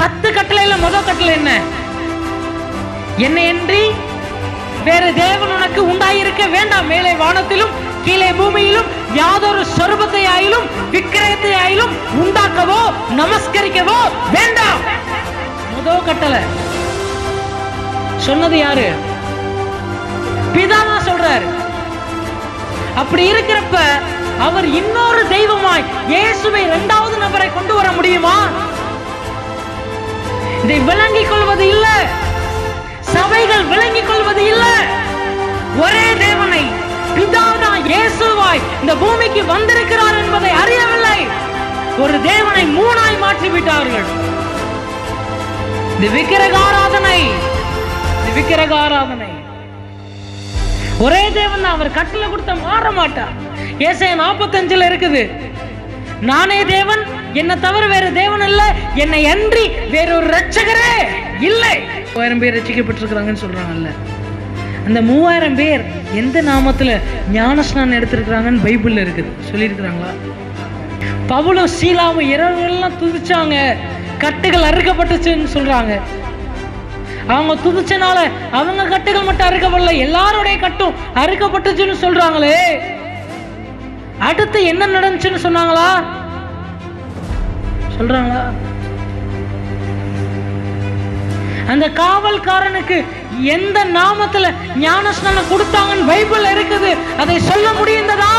10 கட்டளையில முதல் கட்டளை என்ன? என்னை அன்றி வேறு தேவன் உனக்கு உண்டாயிருக்க வேண்டாம். மேலே வானத்திலும் கீழே பூமியிலும் யாதொரு சொரூபத்தை ஆயிலும் விக்கிரகத்தை ஆயிலும் உண்டாக்கவோ நமஸ்கரிக்கவோ வேண்டாம். முதல் கட்டளை சொன்னது யாரு? பிதாதான் சொல்றாரு. அப்படி இருக்கிறப்ப அவர் இன்னொரு தெய்வமாய் இயேசுவை 2வது நபரை கொண்டு வர முடியுமா? இதை விளங்கிக் கொள்வது இல்ல, சபைகள் விளங்கிக் கொள்வது இல்ல. ஒரே தேவனை பிதாதான் இயேசுவாய் இந்த பூமிக்கு வந்திருக்கிறார் என்பதை அறியவில்லை. ஒரு தேவனை 3ஆய் மாற்றி விட்டார்கள். இது விக்கிரகாராதனை. ஒரே தேவன் தான், அவர் கட்டளை கொடுத்த மாற மாட்டார். ஏசாயா 45 இருக்குது, நானே தேவன், என்னை தவிர வேற தேவன் இல்ல, என்னை அன்றி வேறொரு ரட்சகரே இல்லை. 3000 பேர் ரட்சிக்கப்பட்டிருக்கிறாங்கன்னு சொல்றாங்கல்ல. அந்த 3000 பேர் எந்த நாமத்துல ஞானஸ்நானம் எடுத்திருக்கிறாங்கன்னு பைபிள்ல இருக்குது, சொல்லியிருக்கிறாங்களா? பவுலும் சீலாவும் இரவெல்லாம் துதிச்சாங்க, கட்டுகள் அறுக்கப்பட்டுச்சுன்னு சொல்றாங்க. அவங்க துதிச்சனால அவங்க கட்டுகள் மட்டும் அறுக்கப்படல, எல்லாருடைய கட்டும் அறுக்கப்பட்டுச்சுன்னு சொல்றாங்களே. அடுத்து என்ன நடந்துச்சுன்னு சொன்னாங்களா? சொல்றாங்களா? அந்த காவல்காரனுக்கு எந்த நாமத்துல ஞானஸ்நானம் கொடுத்தாங்கன்னு பைபிள் இருக்குது, அதை சொல்ல முடிந்ததா?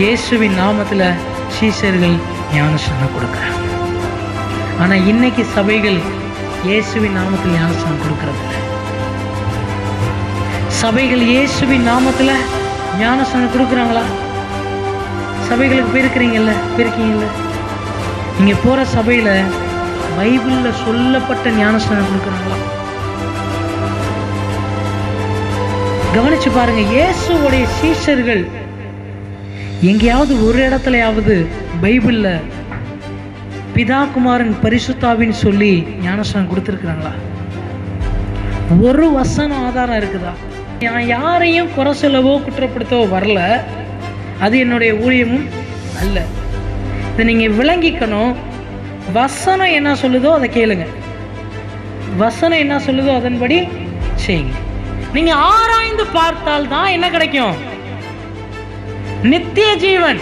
இயேசுவின் நாமத்துல சீஷர்கள் ஞானஸ்நானம் கொடுக்கிறாங்க. ஆனா இன்னைக்கு சபைகள் இயேசுவின் நாமத்தில் ஞானஸ்நானம் கொடுக்கிறது. சபைகள் இயேசுவின் நாமத்துல ஞானஸ்நானம் கொடுக்குறாங்களா? சபைகளுக்கு போயிருக்கீங்கல்ல, நீங்க போற சபையில பைபிள்ல சொல்லப்பட்ட ஞானஸ்நானம் கொடுக்குறாங்களா? கவனிச்சு பாருங்க. இயேசுவுடைய சீஷர்கள் எங்கேயாவது ஒரு இடத்துலயாவது பைபிள்ல பிதா குமாரன் பரிசுத்தாவின்னு சொல்லி ஞானஸ்நானம் கொடுத்துருக்குறாங்களா? ஒரு வசனம் ஆதாரம் இருக்குதா? நான் யாரையும் குறை சொல்லவோ குற்றப்படுத்தவோ வரல, அது என்னுடைய ஊழியமும் அல்ல. இதை நீங்க விளங்கிக்கணும். வசனம் என்ன சொல்லுதோ அதை கேளுங்க, வசனம் என்ன சொல்லுதோ அதன்படி செய்யுங்க. நீங்க ஆராய்ந்து பார்த்தால் தான் என்ன கிடைக்கும்? நித்திய ஜீவன்.